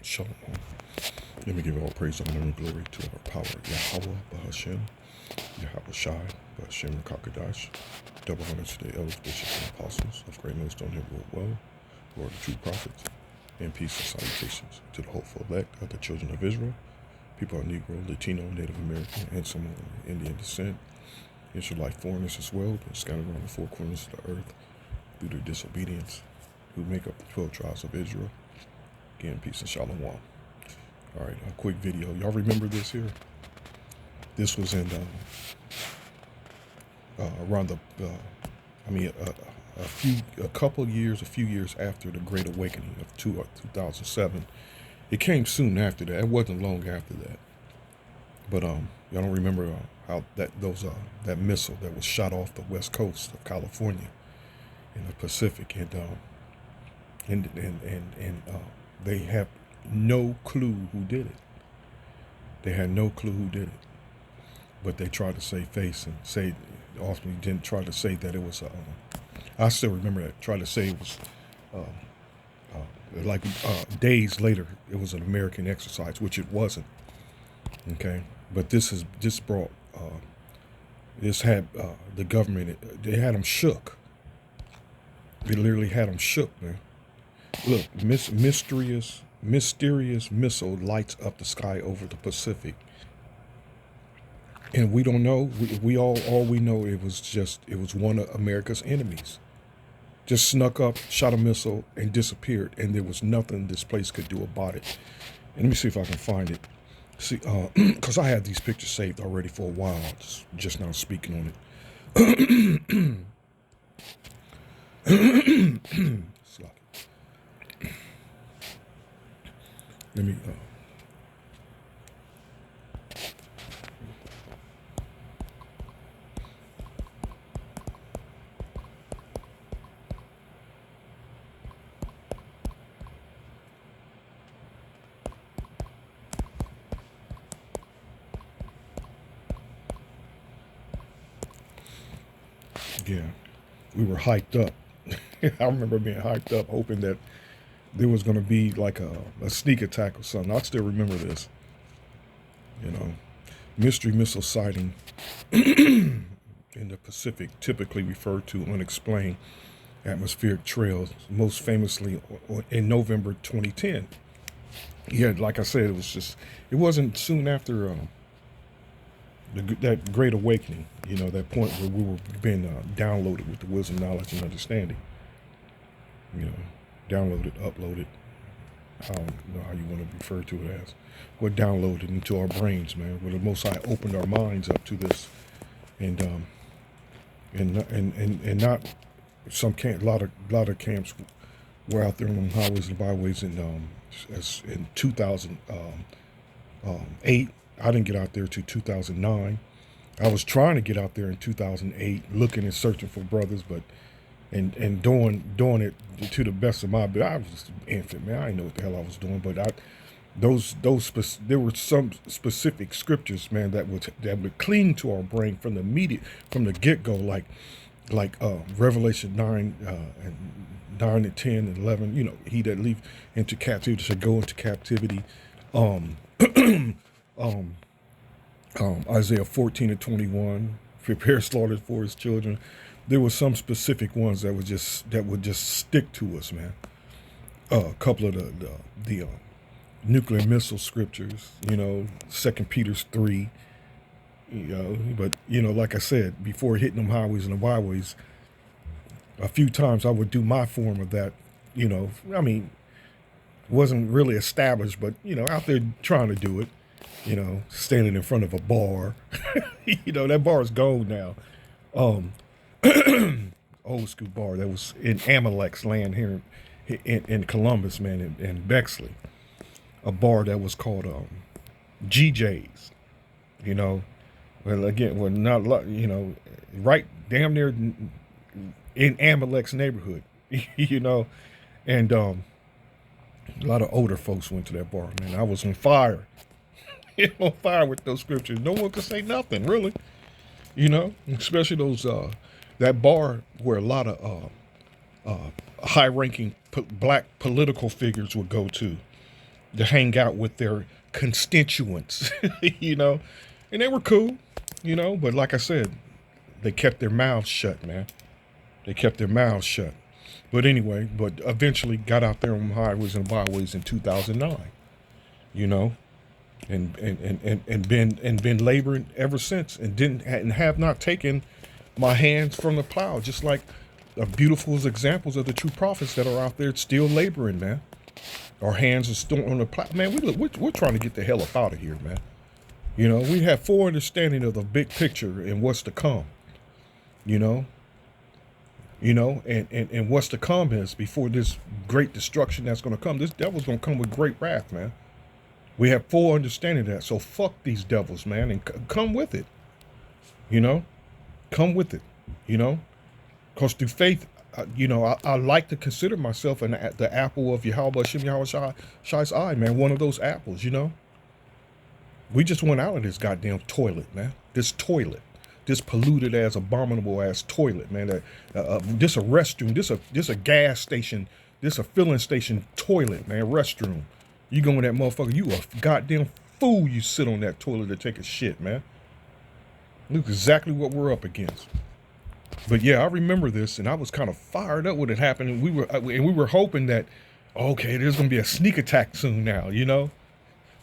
Shalom. Let me give all praise, honor, and glory to our power, Yahweh, Bahashem, Yahweh Shai, Bahashem, Kakadash. Double honor to the elders, bishops, and apostles of Great Millstone Hill World Well, who are the true prophets, and peace and salutations to the hopeful elect of the children of Israel, people of Negro, Latino, Native American, and some Indian descent, Israelite foreigners as well, but scattered around the four corners of the earth through their disobedience, who make up the 12 tribes of Israel. Again, peace and shalom. All right, a quick video. Y'all remember this here? This was in around the, a few years after the Great Awakening of 2007. It came soon after that. It wasn't long after that. But y'all don't remember how that missile that was shot off the west coast of California in the Pacific, and they have no clue who did it. They had no clue who did it, but they tried to save face and say, ultimately didn't try to say that it was. I still remember that. Tried to say it was days later. It was an American exercise, which it wasn't. Okay, but this brought this had the government. They had them shook. They literally had them shook, man. Look, mysterious missile lights up the sky over the Pacific, and we don't know. All we know it was one of America's enemies. Just snuck up, shot a missile, and disappeared, and there was nothing this place could do about it. And let me see if I can find it. See, because I had these pictures saved already for a while. Just now speaking on it. Let me. Yeah, we were hyped up. I remember being hyped up, hoping that there was going to be like a sneak attack or something. I still remember this. Mystery missile sighting in the Pacific, typically referred to unexplained atmospheric trails, most famously in November 2010. Yeah, like I said, it wasn't soon after that Great Awakening, that point where we were being downloaded with the wisdom, knowledge, and understanding. Downloaded, uploaded, I don't know how you want to refer to it as. We're downloaded into our brains, man. Where the Most High opened our minds up to this, and not some camp. A lot of camps were out there on the highways and byways in 2008. I didn't get out there till 2009. I was trying to get out there in 2008, looking and searching for brothers, but and doing it to the best of my ability. I was just an infant, man. I didn't know what the hell I was doing, but there were some specific scriptures, man, that would cling to our brain from the get go, like Revelation 9 and 10 and 11. He that leave into captivity shall go into captivity. Isaiah 14 and 21, prepare slaughter for his children. There were some specific ones that would just stick to us, man. A couple of the nuclear missile scriptures, 2 Peter 3, but like I said, before hitting them highways and the byways, a few times I would do my form of that, wasn't really established, but out there trying to do it, standing in front of a bar. That bar is gone now. Old school bar that was in Amalek's land here in Columbus, man, in Bexley. A bar that was called GJ's. Well, again, not right damn near in Amalek's neighborhood. And a lot of older folks went to that bar, man. I was on fire. On fire with those scriptures. No one could say nothing, really. Especially those that bar where a lot of high-ranking black political figures would go to hang out with their constituents, you know, and they were cool, you know. But like I said, they kept their mouths shut, man. They kept their mouths shut. But anyway, but eventually got out there on highways and byways in 2009, you know, and been laboring ever since, and have not taken my hands from the plow, just like beautiful examples of the true prophets that are out there still laboring, man. Our hands are still on the plow, man. We're trying to get the hell up out of here, man. You know, we have full understanding of the big picture and what's to come. You know, and what's to come is before this great destruction that's going to come. This devil's going to come with great wrath, man. We have full understanding of that. So fuck these devils, man, and come with it. You know, come with it. You know, because through faith, you know, I like to consider myself the apple of Yahweh Shem Yahweh Shai's eye, man. One of those apples, you know. We just went out of this goddamn toilet, man. This toilet. This polluted as abominable as toilet, man. This a restroom. This a gas station. This a filling station toilet, man. Restroom. You go in that motherfucker. You a goddamn fool. You sit on that toilet to take a shit, man. Look exactly what we're up against. But yeah, I remember this, and I was kind of fired up when it happened. And we were hoping that, okay, there's gonna be a sneak attack soon now, you know.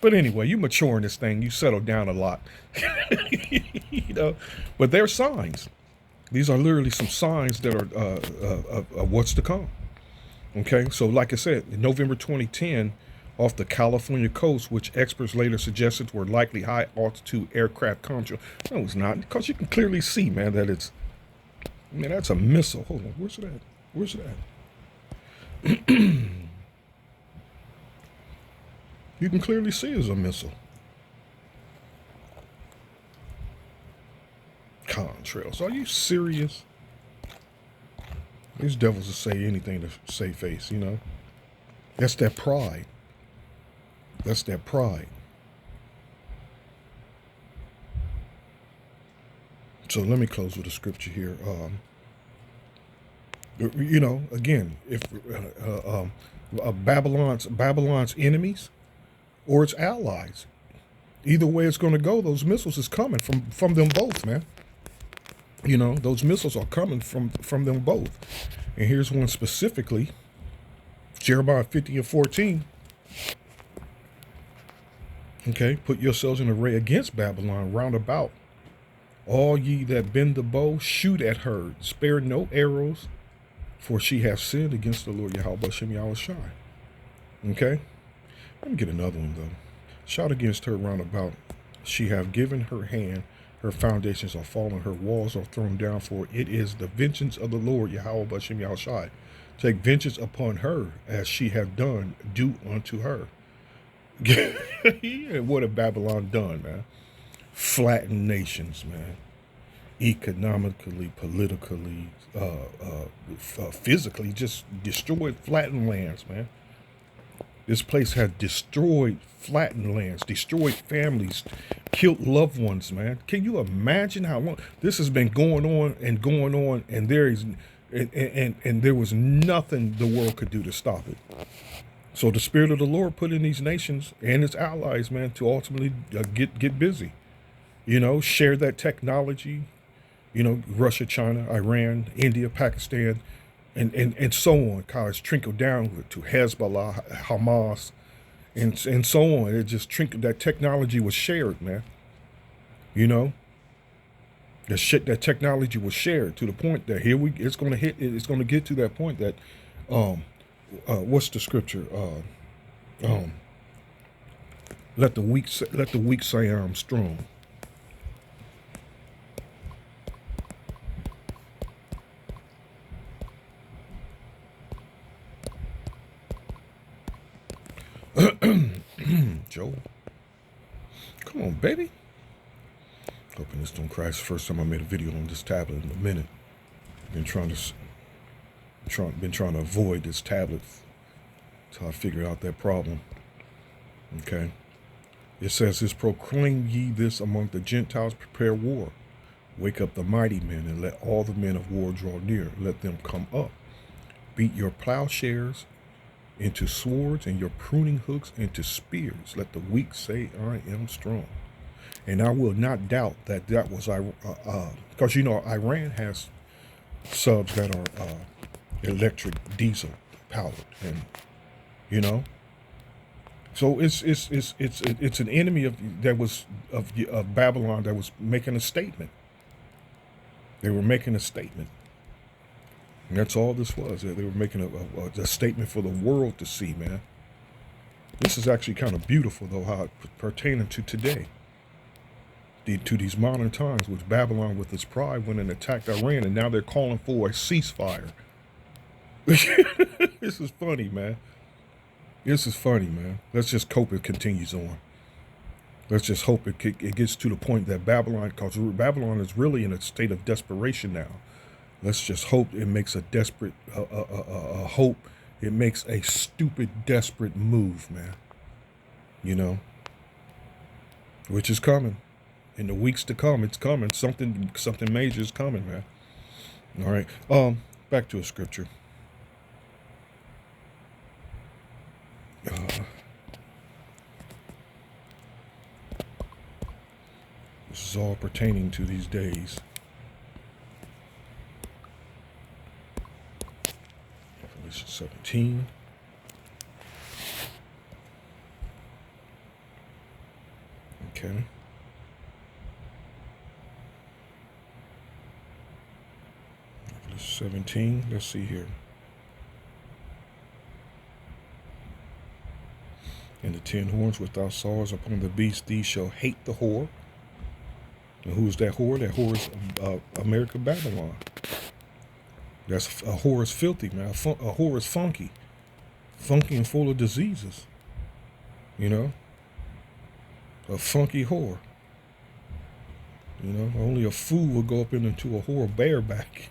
But anyway, you mature in this thing. You settle down a lot, you know. But they're signs. These are literally some signs that are of what's to come. Okay, so like I said, in November 2010, off the California coast, which experts later suggested were likely high altitude aircraft control. No, it's not, because you can clearly see, man, that it's. I mean, that's a missile. Hold on, where's it at? Where's it at? You can clearly see it's a missile. Contrails. Are you serious? These devils will say anything to save face, you know? That's that pride. That's that pride. So let me close with a scripture here. You know, again, if Babylon's enemies or its allies, either way it's going to go, those missiles is coming from them both, man. You know, those missiles are coming from them both. And here's one specifically, Jeremiah 50:14. Okay, put yourselves in array against Babylon round about. All ye that bend the bow, shoot at her, spare no arrows, for she hath sinned against the Lord Yahweh Shem Yahweh Shai. Okay? Let me get another one, though. Shout against her round about. She hath given her hand, her foundations are fallen, her walls are thrown down, for it is the vengeance of the Lord Yahweh Shem Yahweh Shai. Take vengeance upon her, as she hath done, do unto her. Yeah, what have Babylon done, man? Flatten nations, man. Economically, politically, physically, just destroyed, flattened lands, man. This place had destroyed, flattened lands, destroyed families, killed loved ones, man. Can you imagine how long this has been going on, and there is, and there was nothing the world could do to stop it. So the Spirit of the Lord put in these nations and its allies, man, to ultimately get busy. You know, share that technology, you know, Russia, China, Iran, India, Pakistan, and so on. It's trickled down to Hezbollah, Hamas, and so on. It just trickled, that technology was shared, man. You know, that technology was shared to the point that it's going to get to that point that, what's the scripture? Let the weak say I'm strong. Joe, come on, baby. Hoping this don't crash. First time I made a video on this tablet in a minute. Been trying to avoid this tablet until I figure out that problem. Okay. It says this: proclaim ye this among the Gentiles, prepare war. Wake up the mighty men, and let all the men of war draw near. Let them come up. beat your plowshares into swords and your pruning hooks into spears. Let the weak say, I am strong. And I will not doubt that that was, because, Iran has subs that are electric diesel powered. And, so it's an enemy of Babylon that was making a statement. They were making a statement. And that's all this was. They were making a statement for the world to see, man. This is actually kind of beautiful, though, how it pertaining to today. To these modern times, which Babylon with its pride went and attacked Iran, and now they're calling for a ceasefire. This is funny, man. This is funny, man. Let's just hope it continues on. Let's just hope it gets to the point that Babylon, because Babylon is really in a state of desperation now. Let's just hope it makes a desperate, hope it makes a stupid, desperate move, man. Which is coming. In the weeks to come, it's coming. Something major is coming, man. All right. Back to a scripture. This is all pertaining to these days. Revelation 17. Okay. Revelation 17. Let's see here. And the 10 horns which thou sawest upon the beast, these shall hate the whore. And who's that whore? That whore is America, Babylon. A whore is filthy, man. A whore is funky and full of diseases. A funky whore. Only a fool would go up into a whore bareback.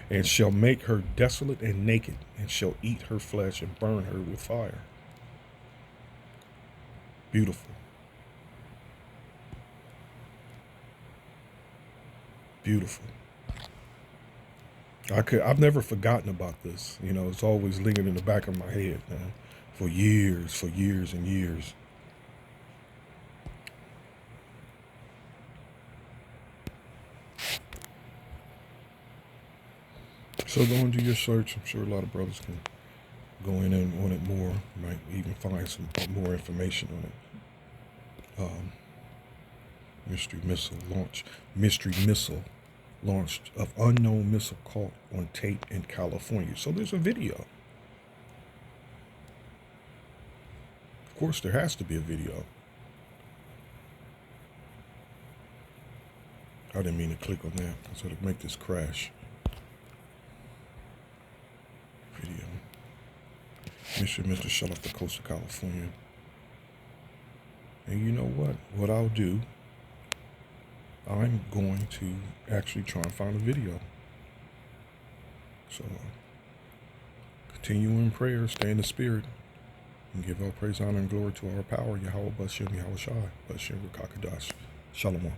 And shall make her desolate and naked, and shall eat her flesh and burn her with fire. Beautiful. Beautiful. I've never forgotten about this. It's always lingering in the back of my head, man, for years and years. So go and do your search. I'm sure a lot of brothers can go in and want it more. Might even find some more information on it. Mystery missile launched of unknown missile caught on tape in California. So there's a video. Of course, there has to be a video. I didn't mean to click on that. I said to make this crash. Video. Mr. shut off the coast of California. And you know what? What I'll do, I'm going to actually try and find a video. So continue in prayer, stay in the spirit, and give all praise, honor, and glory to our power, Yahweh Bashem, Yahweh Shai, Bashem Rakakadash. Shalom.